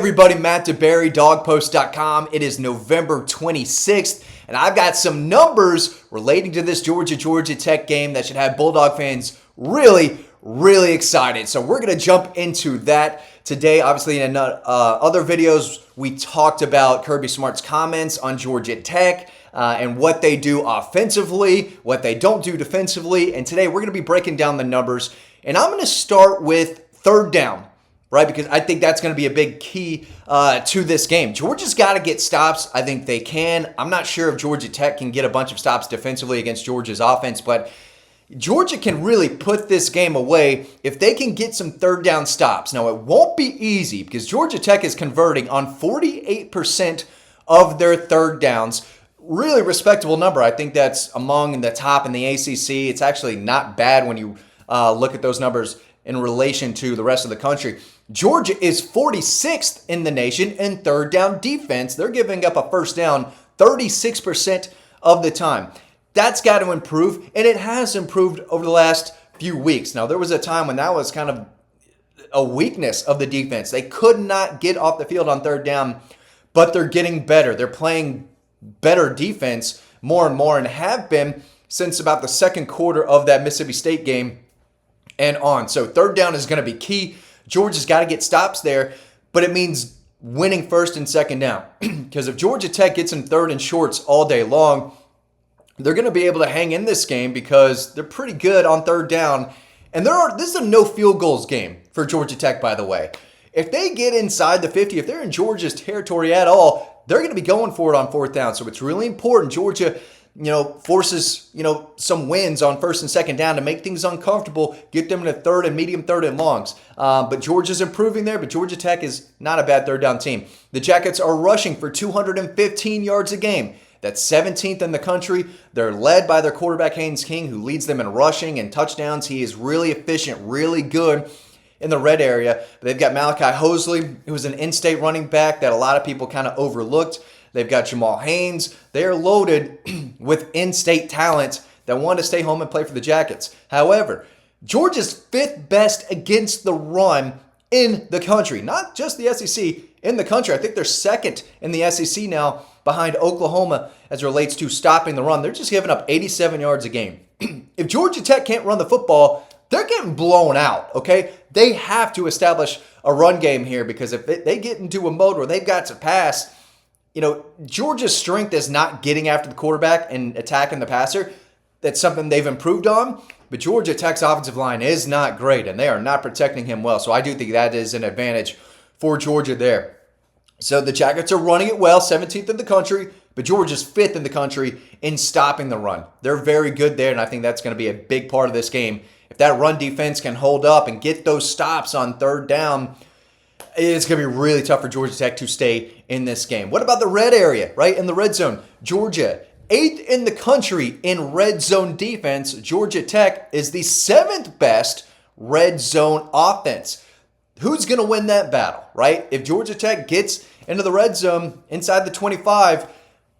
everybody, Matt DeBerry, dogpost.com. It is November 26th, and I've got some numbers relating to this Georgia Tech game that should have Bulldog fans really excited. So we're going to jump into that today. Obviously, in other videos, we talked about Kirby Smart's comments on Georgia Tech and what they do offensively, what they don't do defensively. And today, we're going to be breaking down the numbers. And I'm going to start with third down. Right, because I think that's going to be a big key to this game. Georgia's got to get stops. I think they can. I'm not sure if Georgia Tech can get a bunch of stops defensively against Georgia's offense, but Georgia can really put this game away if they can get some third down stops. Now, it won't be easy because Georgia Tech is converting on 48% of their third downs. Really respectable number. I think that's among the top in the ACC. It's actually not bad when you look at those numbers in relation to the rest of the country. Georgia is 46th in the nation in third down defense. They're giving up a first down 36% of the time. That's got to improve, and it has improved over the last few weeks. Now, there was a time when that was kind of a weakness of the defense. They could not get off the field on third down, but they're getting better. They're playing better defense more and more and have been since about the second quarter of that Mississippi State game and on. So third down is going to be key. Georgia's got to get stops there, but it means winning first and second down. Because if Georgia Tech gets in third and shorts all day long, they're going to be able to hang in this game because they're pretty good on third down. And this is a no field goals game for Georgia Tech, by the way. If they get inside the 50, if they're in Georgia's territory at all, they're going to be going for it on fourth down. So it's really important Georgia forces, some wins on first and second down to make things uncomfortable, get them into third and medium third and longs. But Georgia's improving there, but Georgia Tech is not a bad third down team. The Jackets are rushing for 215 yards a game. That's 17th in the country. They're led by their quarterback, Haynes King, who leads them in rushing and touchdowns. He is really efficient, really good in the red area. They've got Malachi Hosley, who's an in-state running back that a lot of people kind of overlooked. They've got Jamal Haynes. They are loaded with in-state talent that want to stay home and play for the Jackets. However, Georgia's fifth best against the run in the country. Not just the SEC, in the country. I think they're second in the SEC now behind Oklahoma as it relates to stopping the run. They're just giving up 87 yards a game. If Georgia Tech can't run the football, they're getting blown out, okay? They have to establish a run game here because if they get into a mode where they've got to pass, Georgia's strength is not getting after the quarterback and attacking the passer. That's something they've improved on. But Georgia Tech's offensive line is not great, and they are not protecting him well. So I do think that is an advantage for Georgia there. So the Jackets are running it well, 17th in the country, but Georgia's 5th in the country in stopping the run. They're very good there, and I think that's going to be a big part of this game. If that run defense can hold up and get those stops on third down, it's going to be really tough for Georgia Tech to stay in this game. What about the red area, right? In the red zone, Georgia, 8th in the country in red zone defense. Georgia Tech is the 7th best red zone offense. Who's going to win that battle, right? If Georgia Tech gets into the red zone inside the 25,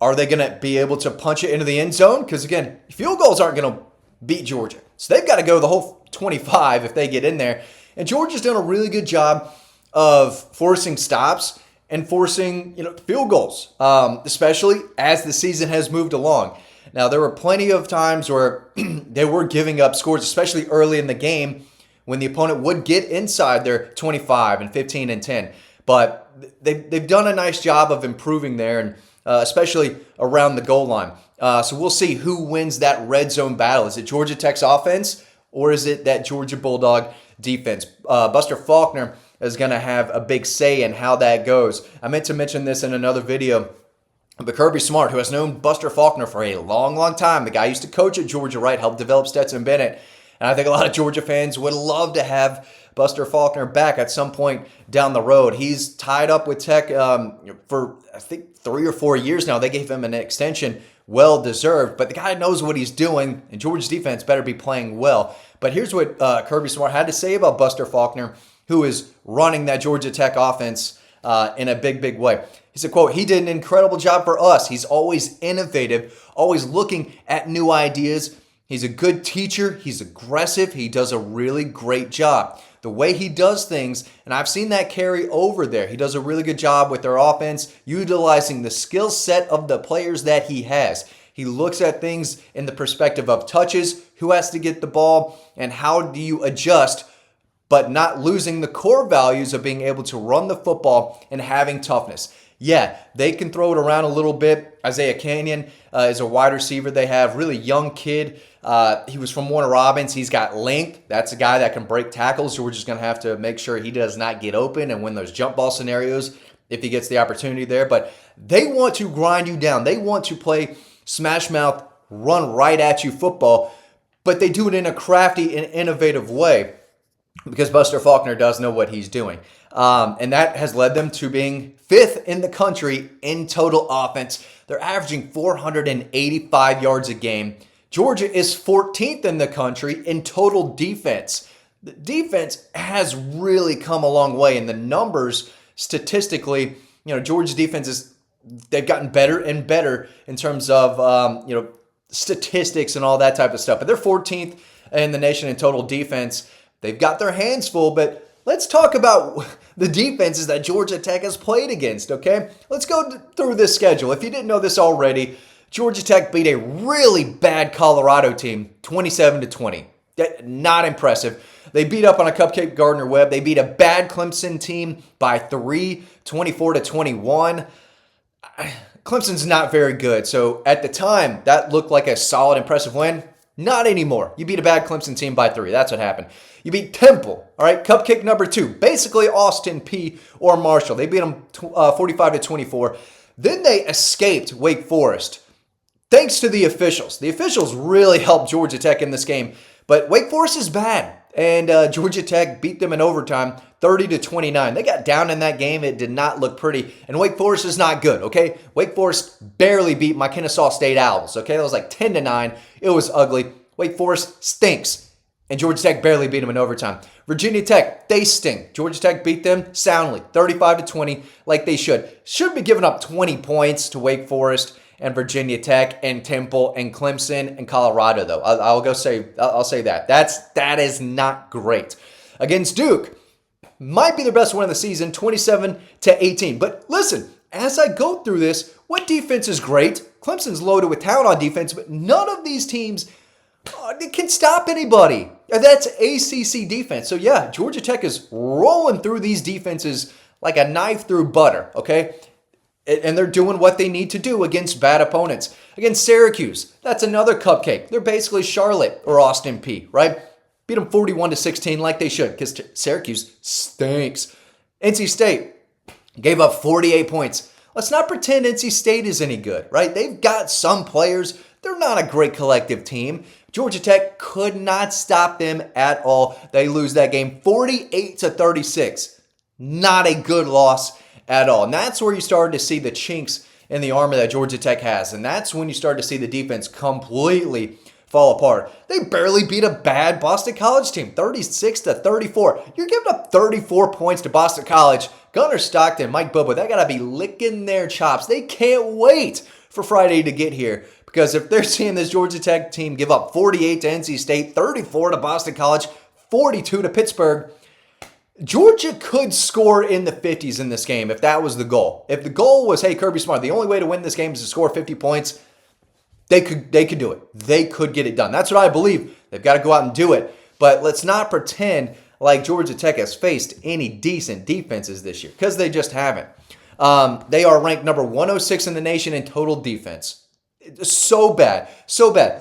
are they going to be able to punch it into the end zone? Because, again, field goals aren't going to beat Georgia. So they've got to go the whole 25 if they get in there. And Georgia's done a really good job of forcing stops and forcing field goals, especially as the season has moved along. Now, there were plenty of times where they were giving up scores, especially early in the game when the opponent would get inside their 25 and 15 and 10. But they've done a nice job of improving there, and especially around the goal line. So we'll see who wins that red zone battle. Is it Georgia Tech's offense or is it that Georgia Bulldog defense? Buster Faulkner is going to have a big say in how that goes. I meant to mention this in another video, but Kirby Smart, who has known Buster Faulkner for a long time, the guy used to coach at Georgia, right, helped develop Stetson Bennett, and I think a lot of Georgia fans would love to have Buster Faulkner back at some point down the road. He's tied up with Tech for, I think, 3 or 4 years now. They gave him an extension, well-deserved, but the guy knows what he's doing, and Georgia's defense better be playing well. But here's what Kirby Smart had to say about Buster Faulkner, who is running that Georgia Tech offense in a big way. He said, quote, "He did an incredible job for us. He's always innovative, always looking at new ideas. He's a good teacher. He's aggressive. He does a really great job. the way he does things, and I've seen that carry over there. He does a really good job with their offense, utilizing the skill set of the players that he has. He looks at things in the perspective of touches, who has to get the ball, and how do you adjust, but not losing the core values of being able to run the football and having toughness. Yeah, they can throw it around a little bit. Isaiah Canyon is a wide receiver they have, really young kid. He was from Warner Robins. He's got length. That's a guy that can break tackles. So we're just going to have to make sure he does not get open and win those jump ball scenarios if he gets the opportunity there. But they want to grind you down. They want to play smash mouth, run right at you football, but they do it in a crafty and innovative way because Buster Faulkner does know what he's doing. And that has led them to being 5th in the country in total offense. They're averaging 485 yards a game. Georgia is 14th in the country in total defense. The defense has really come a long way, and the numbers statistically, Georgia's defense they've gotten better and better in terms of, statistics and all that type of stuff. But they're 14th in the nation in total defense. They've got their hands full, but let's talk about the defenses that Georgia Tech has played against, okay? Let's go through this schedule. If you didn't know this already, Georgia Tech beat a really bad Colorado team 27-20. Not impressive. They beat up on a cupcake Gardner-Webb. They beat a bad Clemson team by 3, 24-21. Clemson's not very good. So at the time, that looked like a solid, impressive win. Not anymore. You beat a bad Clemson team by 3. That's what happened. You beat Temple, all right? Cupcake number 2. Basically Austin Peay or Marshall. They beat them 45-24. Then they escaped Wake Forest. Thanks to the officials. The officials really helped Georgia Tech in this game. But Wake Forest is bad. And Georgia Tech beat them in overtime 30-29. They got down in that game. It did not look pretty. And Wake Forest is not good, okay? Wake Forest barely beat my Kennesaw State Owls, okay? That was like 10-9. It was ugly. Wake Forest stinks. And Georgia Tech barely beat them in overtime. Virginia Tech, they stink. Georgia Tech beat them soundly, 35-20, like they should. Should be giving up 20 points to Wake Forest and Virginia Tech and Temple and Clemson and Colorado, though. I'll say that. That is not great. Against Duke, might be their best win of the season, 27-18. But listen, as I go through this, what defense is great? Clemson's loaded with talent on defense, but none of these teams can stop anybody. That's ACC defense. So yeah, Georgia Tech is rolling through these defenses like a knife through butter, okay? And they're doing what they need to do against bad opponents. Against Syracuse, that's another cupcake. They're basically Charlotte or Austin Peay, right? Beat them 41-16 like they should because Syracuse stinks. NC State gave up 48 points. Let's not pretend NC State is any good, right? They've got some players. They're not a great collective team. Georgia Tech could not stop them at all. They lose that game 48-36. Not a good loss at all. And that's where you started to see the chinks in the armor that Georgia Tech has. And that's when you start to see the defense completely fall apart. They barely beat a bad Boston College team, 36-34. You're giving up 34 points to Boston College. Gunnar Stockton, Mike Bobo, they got to be licking their chops. They can't wait for Friday to get here. Because if they're seeing this Georgia Tech team give up 48 to NC State, 34 to Boston College, 42 to Pittsburgh, Georgia could score in the 50s in this game if that was the goal. If the goal was, hey, Kirby Smart, the only way to win this game is to score 50 points, they could do it. They could get it done. That's what I believe. They've got to go out and do it. But let's not pretend like Georgia Tech has faced any decent defenses this year because they just haven't. They are ranked number 106 in the nation in total defense. So bad.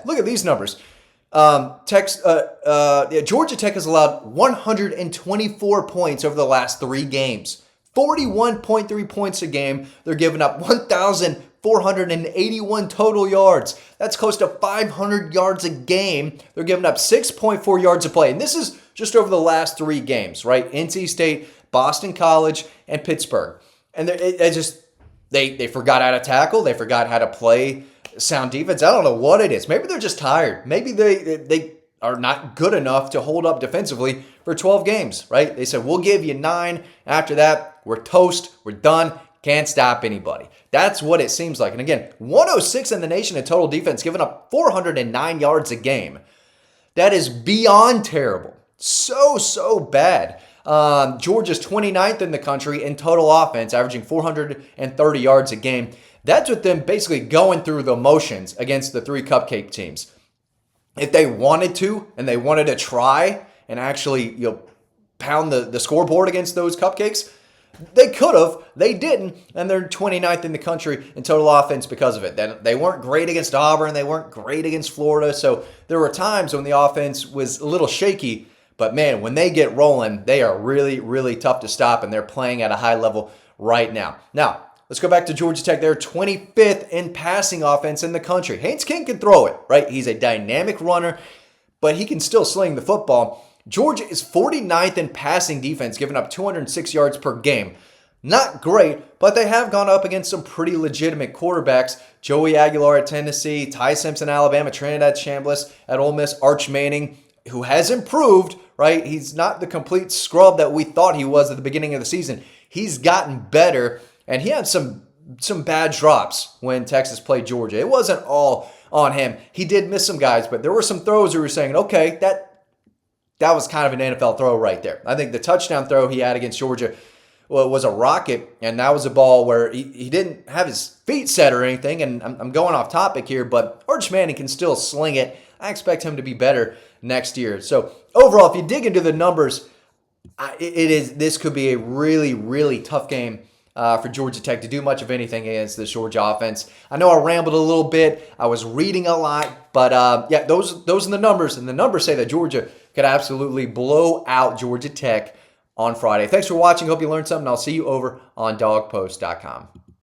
Look at these numbers. Georgia Tech has allowed 124 points over the last 3 games. 41.3 points a game. They're giving up 1,481 total yards. That's close to 500 yards a game. They're giving up 6.4 yards a play. And this is just over the last 3 games, right? NC State, Boston College, and Pittsburgh. And they forgot how to tackle. They forgot how to play sound defense. I don't know what it is. Maybe they're just tired. Maybe they are not good enough to hold up defensively for 12 games, right? They said, we'll give you 9. After that, we're toast. We're done. Can't stop anybody. That's what it seems like. And again, 106 in the nation in total defense, giving up 409 yards a game. That is beyond terrible. so bad. Georgia's 29th in the country in total offense, averaging 430 yards a game. That's with them basically going through the motions against the three cupcake teams. If they wanted to, and they wanted to try and actually pound the scoreboard against those cupcakes, they could have. They didn't, and they're 29th in the country in total offense because of it. They weren't great against Auburn. They weren't great against Florida. So there were times when the offense was a little shaky. But man, when they get rolling, they are really, really tough to stop, and they're playing at a high level right now. Now, let's go back to Georgia Tech. They're 25th in passing offense in the country. Haynes King can throw it, right? He's a dynamic runner, but he can still sling the football. Georgia is 49th in passing defense, giving up 206 yards per game. Not great, but they have gone up against some pretty legitimate quarterbacks. Joey Aguilar at Tennessee, Ty Simpson, Alabama, Trinidad Chambliss at Ole Miss, Arch Manning, who has improved, right? He's not the complete scrub that we thought he was at the beginning of the season. He's gotten better, and he had some bad drops when Texas played Georgia. It wasn't all on him. He did miss some guys, but there were some throws where we were saying, okay, that was kind of an NFL throw right there. I think the touchdown throw he had against Georgia was a rocket, and that was a ball where he didn't have his feet set or anything, and I'm going off topic here, but Arch Manning can still sling it. I expect him to be better next year. So overall, if you dig into the numbers, this could be a really, really tough game for Georgia Tech to do much of anything against this Georgia offense. I know I rambled a little bit. I was reading a lot, but yeah, those are the numbers, and the numbers say that Georgia could absolutely blow out Georgia Tech on Friday. Thanks for watching. Hope you learned something. I'll see you over on dawgpost.com.